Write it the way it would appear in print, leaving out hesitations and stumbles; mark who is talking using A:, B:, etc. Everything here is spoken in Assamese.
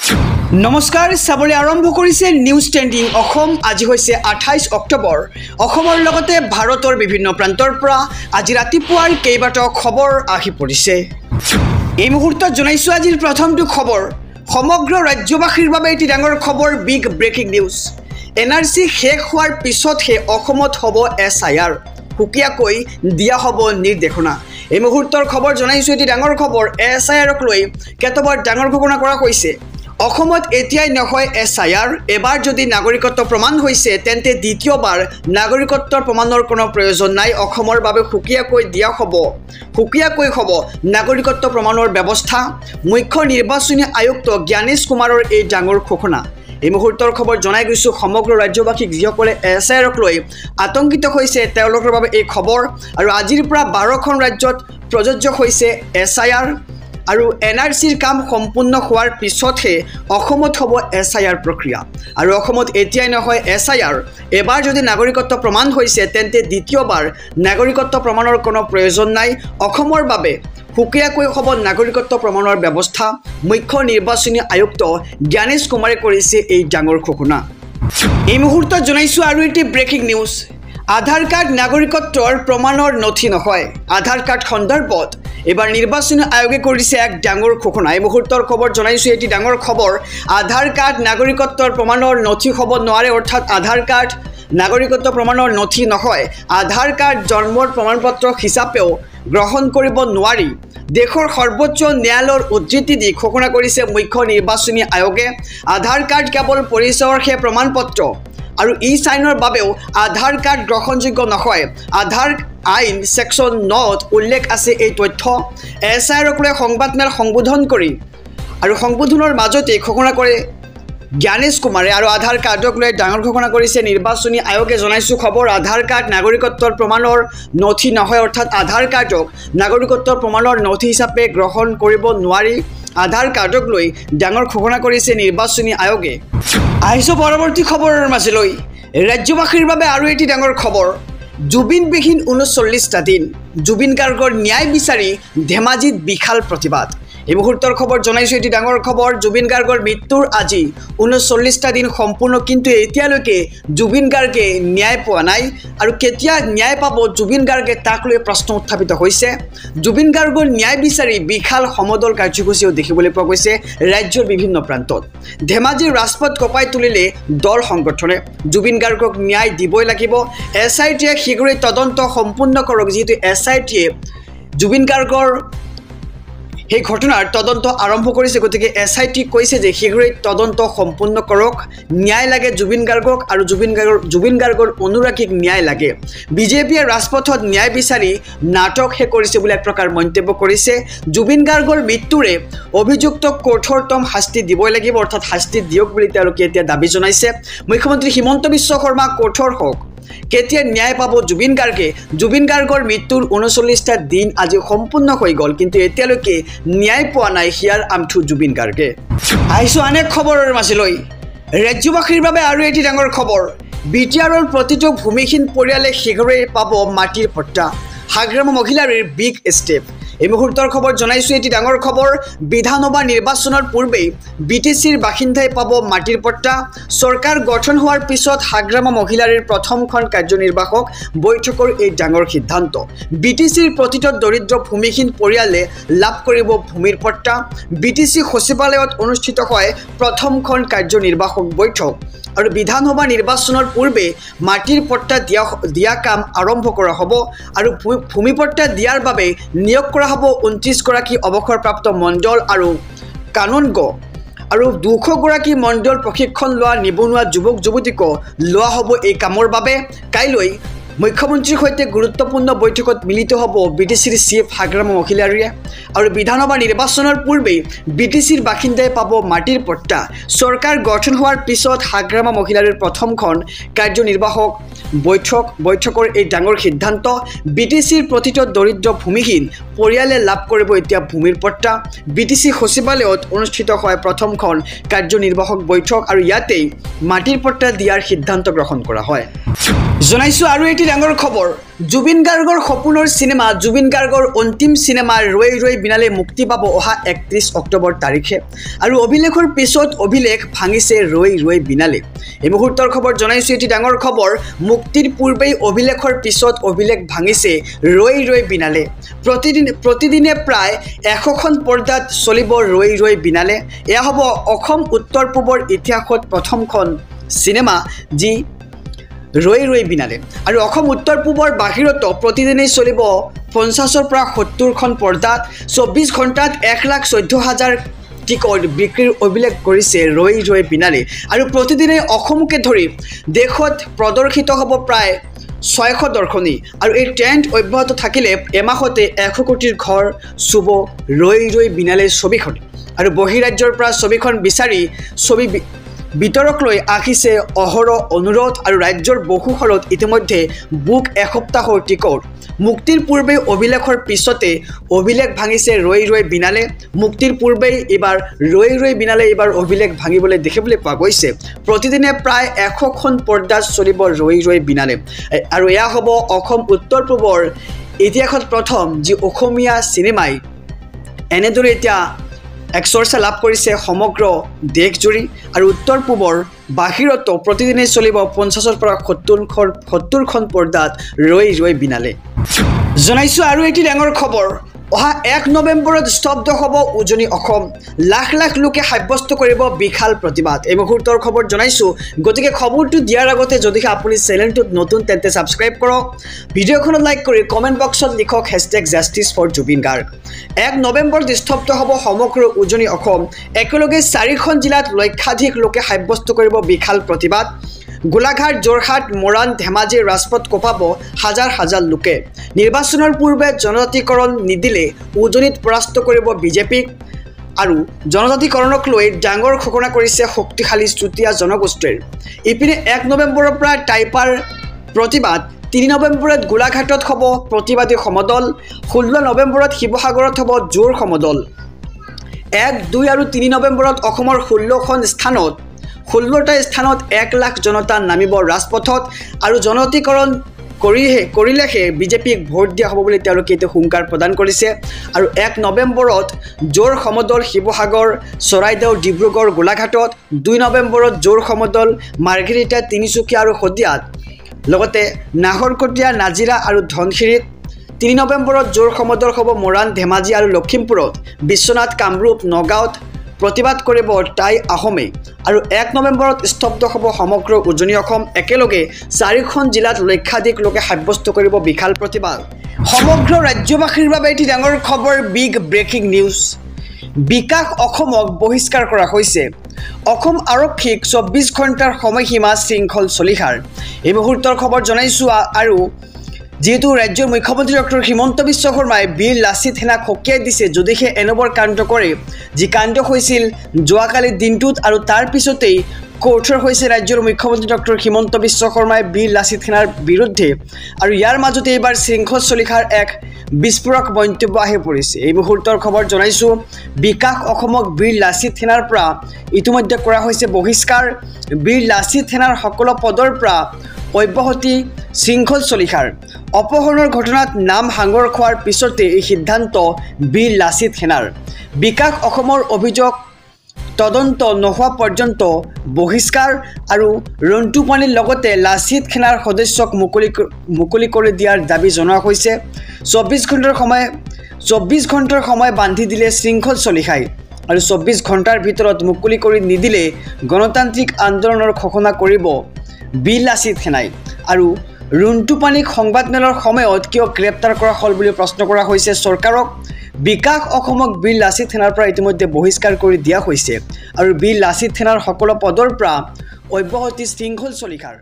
A: নমস্কাৰ সাবলে আৰম্ভ কৰিছে নিউজ ট্ৰেন্ডিং অসম আজি হৈছে 28 অক্টোবৰ অসমৰ লগতে ভাৰতৰ বিভিন্ন প্ৰান্তৰ পৰা আজি ৰাতিপুৱাৰ কেইবাটাও খবৰ আহি পৰিছে এই মুহূৰ্তত জনাইছো আজিৰ প্ৰথমটো খবৰ সমগ্ৰ ৰাজ্যবাসীৰ বাবে এটি ডাঙৰ খবৰ বিগ ব্ৰেকিং নিউজ এনআৰসি শেষ হোৱাৰ পিছতহে অসমত হ'ব এসআইআৰ হুকিয়াকৈ দিয়া হ'ব নিৰ্দেশনা এই মুহূৰ্তৰ খবৰ জনাইছো এটি ডাঙৰ খবৰ এসআইআৰক লৈ কেতবাৰ ডাঙৰ ঘোষণা কৰা হৈছে অসমত এতিয়াই নহয় এসআইআৰ এবাৰ যদি নাগৰিকত্ব প্ৰমাণ হৈছে তেন্তে দ্বিতীয়বাৰ নাগৰিকত্বৰ প্ৰমাণৰ কোনো প্ৰয়োজন নাই অসমৰ বাবে হুকিয়াকৈ দিয়া হ'ব নাগৰিকত্ব প্ৰমাণৰ ব্যৱস্থা মুখ্য নিৰ্বাচনী আয়ুক্ত জ্ঞানেশ কুমাৰৰ এই ডাঙৰ ঘোষণা এই মুহূৰ্তৰ খবৰ জনাই গৈছো সমগ্ৰ ৰাজ্যবাসীক যিসকলে এসআইআৰক লৈ আতংকিত হৈছে তেওঁলোকৰ বাবে এই খবৰ আৰু আজিৰ পৰা 12খন ৰাজ্যত প্ৰযোজ্য হৈছে এসআইআৰ আৰু এনআৰসিৰ কাম সম্পূৰ্ণ হোৱাৰ পিছতহে অসমত হ'ব এসআইআৰ প্ৰক্ৰিয়া আৰু অসমত এতিয়াই নহয় এসআইআৰ এবাৰ যদি নাগৰিকত্ব প্ৰমাণ হৈছে তেন্তে দ্বিতীয়বাৰ নাগৰিকত্ব প্ৰমাণৰ কোনো প্ৰয়োজন নাই অসমৰ বাবে হুকিয়াকৈ হ'ব নাগৰিকত্ব প্ৰমাণৰ ব্যৱস্থা মুখ্য নিৰ্বাচনী আয়ুক্ত জ্ঞানেশ কুমাৰে কৰিছে এই ডাঙৰ ঘোষণা এই মুহূৰ্তত জনাইছো আৰু এটি ব্ৰেকিং নিউজ আধাৰ কাৰ্ড নাগৰিকত্বৰ প্ৰমাণৰ নথি নহয় আধাৰ কাৰ্ড সন্দৰ্ভত এবাৰ নিৰ্বাচনী আয়োগে কৰিছে এক ডাঙৰ ঘোষণা এই মুহূৰ্তৰ খবৰ জনাইছো এটি ডাঙৰ খবৰ আধাৰ কাৰ্ড নাগৰিকত্বৰ প্ৰমাণৰ নথি হ'ব নোৱাৰে অৰ্থাৎ আধাৰ কাৰ্ড নাগৰিকত্ব প্ৰমাণৰ নথি নহয় আধাৰ কাৰ্ড জন্মৰ প্ৰমাণপত্ৰ হিচাপেও গ্ৰহণ কৰিব নোৱাৰি দেশৰ সৰ্বোচ্চ ন্যায়ালয়ৰ উদ্ধৃতি দি ঘোষণা কৰিছে মুখ্য নিৰ্বাচনী আয়োগে আধাৰ কাৰ্ড কেৱল পৰিচয়ৰ হে প্ৰমাণপত্ৰ আৰু ই সাইনৰ বাবেও আধাৰ কাৰ্ড গ্ৰহণযোগ্য নহয় আধাৰ আইন সেকশন 9 উল্লেখ আছে এই তথ্য এসআইআৰক লৈ সংবাদমেল সম্বোধন কৰি আৰু সম্বোধনৰ মাজতে ঘোষণা কৰে জ্ঞানেশ কুমাৰে আৰু আধাৰ কাৰ্ডক লৈ ডাঙৰ ঘোষণা কৰিছে নিৰ্বাচনী আয়োগে জনাইছো খবৰ আধাৰ কাৰ্ড নাগৰিকত্বৰ প্ৰমাণৰ নথি নহয় অৰ্থাৎ আধাৰ কাৰ্ডক নাগৰিকত্বৰ প্ৰমাণৰ নথি হিচাপে গ্ৰহণ কৰিব নোৱাৰি আধাৰ কাৰ্ডক লৈ ডাঙৰ ঘোষণা কৰিছে নিৰ্বাচনী আয়োগে আহিছো পৰৱৰ্তী খবৰৰ মাজলৈ ৰাজ্যবাসীৰ বাবে আৰু এটি ডাঙৰ খবৰ জুবিনবিহীন 39টা দিন জুবিন গাৰ্গৰ ন্যায় বিচাৰি ধেমাজিত বিশাল প্ৰতিবাদ এই মুহূৰ্তৰ খবৰ জনাইছো এটি ডাঙৰ খবৰ জুবিন গাৰ্গৰ মৃত্যুৰ আজি 39টা দিন সম্পূৰ্ণ কিন্তু এতিয়ালৈকে জুবিন গাৰ্গে ন্যায় পোৱা নাই আৰু কেতিয়া ন্যায় পাব জুবিন গাৰ্গে তাক লৈ প্ৰশ্ন উত্থাপিত হৈছে জুবিন গাৰ্গৰ ন্যায় বিচাৰি বিশাল সমদল কাৰ্যসূচীও দেখিবলৈ পোৱা গৈছে ৰাজ্যৰ বিভিন্ন প্ৰান্তত ধেমাজিৰ ৰাজপথ কপাই তুলিলে দল সংগঠনে জুবিন গাৰ্গক ন্যায় দিবই লাগিব এসআইটিয়ে শীঘ্ৰেই তদন্ত সম্পূৰ্ণ কৰক যেহেতু এসআইটিয়ে জুবিন গাৰ্গৰ এই ঘটনাৰ তদন্ত আৰম্ভ কৰিছে গতিকে এসআইটি কৈছে যে শীঘ্ৰেই তদন্ত সম্পূৰ্ণ কৰক ন্যায় লাগে জুবিন গাৰ্গক আৰু জুবিন গাৰ্গৰ অনুৰাগীক ন্যায় লাগে বিজেপিয়ে ৰাজপথত ন্যায় বিচাৰি নাটক হে কৰিছে বুলি এক প্ৰকাৰ মন্তব্য কৰিছে জুবিন গাৰ্গৰ মৃত্যুৰে অভিযুক্তক কঠোৰতম শাস্তি দিবই লাগিব অৰ্থাৎ শাস্তি দিয়ক বুলি তেওঁলোকে এতিয়া দাবী জনাইছে মুখ্যমন্ত্ৰী হিমন্ত বিশ্ব শৰ্মা কঠোৰ হওক কেতিয়া ন্যায় পাব জুবিন গাৰ্গৰ মৃত্যুৰ 39টা দিন আজি সম্পূৰ্ণ হৈ গল কিন্তু এতিয়ালৈকে ন্যায় পোৱা নাই হিয়াৰ আমঠু জুবিন গাৰ্গে আহিছো অনেক খবৰৰ মাজলৈ ৰাজ্যবাসীৰ বাবে আৰু এটি ডাঙৰ খবৰ বিটিআৰৰ প্ৰতিটো ভূমিহীন পৰিয়ালে শীঘ্ৰেই পাব মাটিৰ পট্টা হাগ্ৰামা মহিলাৰীৰ বিগ ষ্টেপ এই মুহূৰ্তৰ খবৰ জনাইছো এটি ডাঙৰ খবৰ বিধানসভা নিৰ্বাচনৰ পূৰ্বে বিটিসিৰ বাসিন্দাই পাব মাটিৰ পট্টা সৰকাৰ গঠন হোৱাৰ পিছত হাগ্ৰামা মহিলাৰীৰ প্ৰথমখন কাৰ্যনিৰ্বাহক বৈঠকৰ এই ডাঙৰ সিদ্ধান্ত বিটিসিৰ প্ৰতিটো দৰিদ্ৰ ভূমিহীন পৰিয়ালে লাভ কৰিব ভূমিৰ পট্টা বিটিসি সচিবালয়ত অনুষ্ঠিত হয় প্ৰথমখন কাৰ্যনিৰ্বাহক বৈঠক আৰু বিধানসভা নিৰ্বাচনৰ পূৰ্বে মাটিৰ পট্টা দিয়া কাম আৰম্ভ কৰা হ'ব আৰু ভূমি পট্টা দিয়াৰ বাবে নিয়োগ কৰা হ'ব 29 গৰাকী অৱসৰপ্ৰাপ্ত মণ্ডল আৰু কানুনগ আৰু 200 গৰাকী মণ্ডল প্ৰশিক্ষণ লোৱা নিবনুৱা যুৱক যুৱতীক লোৱা হ'ব এই কামৰ বাবে কাইলৈ মুখ্যমন্ত্ৰীৰ সৈতে গুৰুত্বপূৰ্ণ বৈঠকত মিলিত হ'ব বিটিসিৰ চিফ হাগ্ৰামা মহিলাৰীয়ে আৰু বিধানসভা নিৰ্বাচনৰ পূৰ্বে বিটিসিৰ বাসিন্দাই পাব মাটিৰ পট্টা সৰকাৰ গঠন হোৱাৰ পিছত হাগ্ৰামা মহিলাৰীৰ প্ৰথমখন কাৰ্যনিৰ্বাহক বৈঠকৰ এই ডাঙৰ সিদ্ধান্ত বিটিসিৰ প্ৰতিটো দৰিদ্ৰ ভূমিহীন পৰিয়ালে লাভ কৰিব এতিয়া ভূমিৰ পট্টা বিটিসি সচিবালয়ত অনুষ্ঠিত হয় প্ৰথমখন কাৰ্যনিৰ্বাহক বৈঠক আৰু ইয়াতেই মাটিৰ পট্টা দিয়াৰ সিদ্ধান্ত গ্ৰহণ কৰা হয় জনাইছো আৰু এটি ডাঙৰ খবৰ জুবিন গাৰ্গৰ সপোনৰ সিনেমা জুবিন গাৰ্গৰ অন্তিম সিনেমা ৰৈ ৰৈ বিনালে মুক্তি পাব অহা 31 অক্টোবৰ তাৰিখে আৰু অভিলেখৰ পিছত অভিলেখ ভাঙিছে ৰৈ ৰৈ বিনালে এই মুহূৰ্তৰ খবৰ জনাইছো এটি ডাঙৰ খবৰ মুক্তিৰ পূৰ্বেই অভিলেখৰ পিছত অভিলেখ ভাঙিছে ৰৈ ৰৈ বিনালে প্ৰতিদিনে প্ৰায় 100খন পৰ্দাত চলিব ৰৈ ৰৈ বিনালে এয়া হ'ব অসম উত্তৰ পূবৰ ইতিহাসত প্ৰথমখন সিনেমা যি ৰৈ ৰৈ বিনালে আৰু অসম উত্তৰ পূবৰ বাহিৰতো প্ৰতিদিনে চলিব 50ৰ পৰা 70খন পৰ্দাত 24 ঘণ্টাত 1,14,000 টিকট বিক্ৰীৰ অভিলেখ কৰিছে ৰৈ ৰৈ বিনালে আৰু প্ৰতিদিনে অসমকে ধৰি দেশত প্ৰদৰ্শিত হ'ব প্ৰায় 600 দৰ্শনী আৰু এই ট্ৰেণ্ড অব্যাহত থাকিলে এমাহতে 100 কোটিৰ ঘৰ চুব ৰৈ ৰৈ বিনালে ছবিখন আৰু বহিৰাজ্যৰ পৰা ছবিখন বিচাৰি ছবি বিতৰক লৈ আহিছে অহৰ অনুৰোধ আৰু ৰাজ্যৰ বহু হলত ইতিমধ্যে বুক এসপ্তাহৰ টিকট মুক্তিৰ পূৰ্বে অভিলেখৰ পিছতে অভিলেখ ভাঙিছে ৰৈ ৰৈ বিনালে মুক্তিৰ পূৰ্বে এবাৰ ৰৈ ৰৈ বিনালে এবাৰ অভিলেখ ভাঙিবলৈ দেখিবলৈ পোৱা গৈছে প্ৰতিদিনে প্ৰায় 100খন পৰ্দাত চলিব ৰৈ ৰৈ বিনালে আৰু এয়া হ'ব অসম উত্তৰ পূবৰ ইতিহাসত প্ৰথম যি অসমীয়া চিনেমাই এনেদৰে এতিয়া এক চৰ্চা লাভ কৰিছে সমগ্ৰ দেশজুৰি আৰু উত্তৰ পূবৰ বাহিৰতো প্ৰতিদিনে চলিব 50ৰ পৰা 70খন পৰ্দাত ৰৈ ৰৈ বিনালে জনাইছো আৰু এটি ডাঙৰ খবৰ অহা 1 নৱেম্বৰত স্তব্ধ হ'ব উজনি অসম লাখ লাখ লোকে সাব্যস্ত কৰিব বিশাল প্ৰতিবাদ এই মুহূৰ্তৰ খবৰ জনাইছো গতিকে খবৰটো দিয়াৰ আগতে যদি আপুনি চেনেলটোত নতুন তেন্তে সাবস্ক্ৰাইব কৰক ভিডিঅ'খনত লাইক কৰি কমেন্ট বক্সত লিখক #justice4jubin garg 1 নৱেম্বৰত স্তব্ধ হ'ব সমগ্ৰ উজনি অসম একেলগে 4খন জিলাত লক্ষাধিক লোকে সাব্যস্ত কৰিব বিশাল প্ৰতিবাদ গোলাঘাট জৰহাট মৰাণ ধেমাজি ৰাজপথ কপাব হাজাৰ হাজাৰ লোকে নিৰ্বাচনৰ পূৰ্বে জনজাতিকৰণ নিদিলে উজনিত পৰাস্ত কৰিব বিজেপিক আৰু জনজাতিকৰণক লৈ ডাঙৰ ঘোষণা কৰিছে শক্তিশালী চুতীয়া জনগোষ্ঠীৰ ইপিনে 1 নৱেম্বৰৰ পৰা টাইপাৰ প্ৰতিবাদ 3 নৱেম্বৰত গোলাঘাটত হ'ব প্ৰতিবাদী সমদল 16 নৱেম্বৰত শিৱসাগৰত হ'ব জোৰ সমদল 1, 2 আৰু 3 নৱেম্বৰত অসমৰ 16খন স্থানত 16টা স্থানত 1 লাখ জনতা নামিব ৰাজপথত আৰু জনজাতিকৰণ কৰিলেহে বিজেপিক ভোট দিয়া হ'ব বুলি তেওঁলোকে এতিয়া হুংকাৰ প্ৰদান কৰিছে আৰু 1 নৱেম্বৰত জোৰ সমদল শিৱসাগৰ চৰাইদেউ ডিব্ৰুগড় গোলাঘাটত 2 নৱেম্বৰত জোৰ সমদল মাৰ্ঘেৰিটা তিনিচুকীয়া আৰু শদিয়াত লগতে নাহৰকটীয়া নাজিৰা আৰু ধনশিৰিত 3 নৱেম্বৰত জোৰ সমদল হ'ব মৰাণ ধেমাজি আৰু লখিমপুৰত বিশ্বনাথ কামৰূপ নগাঁৱত প্ৰতিবাদ কৰিব টাই আহমে আৰু 1 নৱেম্বৰত স্তব্ধ হ'ব সমগ্ৰ উজনি অসম একেলগে 4খন জিলাত লক্ষাধিক লোকে সাব্যস্ত কৰিব বিশাল প্ৰতিবাদ সমগ্ৰ ৰাজ্যবাসীৰ বাবে এটি ডাঙৰ খবৰ বিগ ব্ৰেকিং নিউজ বিকাশ অসমক বহিষ্কাৰ কৰা হৈছে অসম আৰক্ষীক 24 ঘণ্টাৰ সময়সীমা শৃংখল চলিহাৰ এই মুহূৰ্তৰ খবৰ জনাইছো আৰু যেহেতু ৰাজ্যৰ মুখ্যমন্ত্ৰী ডক্টৰ হিমন্ত বিশ্ব শৰ্মাই বীৰ লাচিত সেনাক সকীয়াই দিছে যদিহে এনেবৰ কাণ্ড কৰে যি কাণ্ড হৈছিল যোৱাকালি দিনটোত আৰু তাৰ পিছতেই কঠোৰ হৈছে ৰাজ্যৰ মুখ্যমন্ত্ৰী ডক্টৰ হিমন্ত বিশ্ব শৰ্মাই বীৰ লাচিত সেনাৰ বিৰুদ্ধে আৰু ইয়াৰ মাজতে এইবাৰ শৃংখল চলিহাৰ এক বিস্ফোৰক মন্তব্য আহি পৰিছে এই মুহূৰ্তৰ খবৰ জনাইছো বিকাশ অসমক বীৰ লাচিত সেনাৰ পৰা ইতিমধ্যে কৰা হৈছে বহিষ্কাৰ বীৰ লাচিত সেনাৰ সকলো পদৰ পৰা অব্যাহতি শৃংখল চলিহাৰ অপহৰণৰ ঘটনাত নাম সাঙৰ খোৱাৰ পিছতে এই সিদ্ধান্ত বীৰ লাচিত সেনাৰ বিকাশ অসমৰ অভিযোগ তদন্ত নোহোৱা পৰ্যন্ত বহিষ্কাৰ আৰু ৰন্টু পানীৰ লগতে লাচিত সেনাৰ সদস্যক মুকলি কৰি দিয়াৰ দাবী জনোৱা হৈছে 24 ঘণ্টাৰ সময় বান্ধি দিলে শৃংখল চলিহাই আৰু 24 ঘণ্টাৰ ভিতৰত মুকলি কৰি নিদিলে গণতান্ত্ৰিক আন্দোলনৰ ঘোষণা কৰিব বীৰ লাচিত সেনাই আৰু ৰন্টু পানীক সংবাদমেলৰ সময়ত কিয় গ্ৰেপ্তাৰ কৰা হ'ল বুলি প্ৰশ্ন কৰা হৈছে চৰকাৰক বিকাশ অসমক বীৰ লাচিত সেনাৰ পৰা ইতিমধ্যে বহিষ্কাৰ কৰি দিয়া হৈছে আৰু বীৰ লাচিত সেনাৰ সকলো পদৰ পৰা অব্যাহতি শৃংখল চলিহাৰ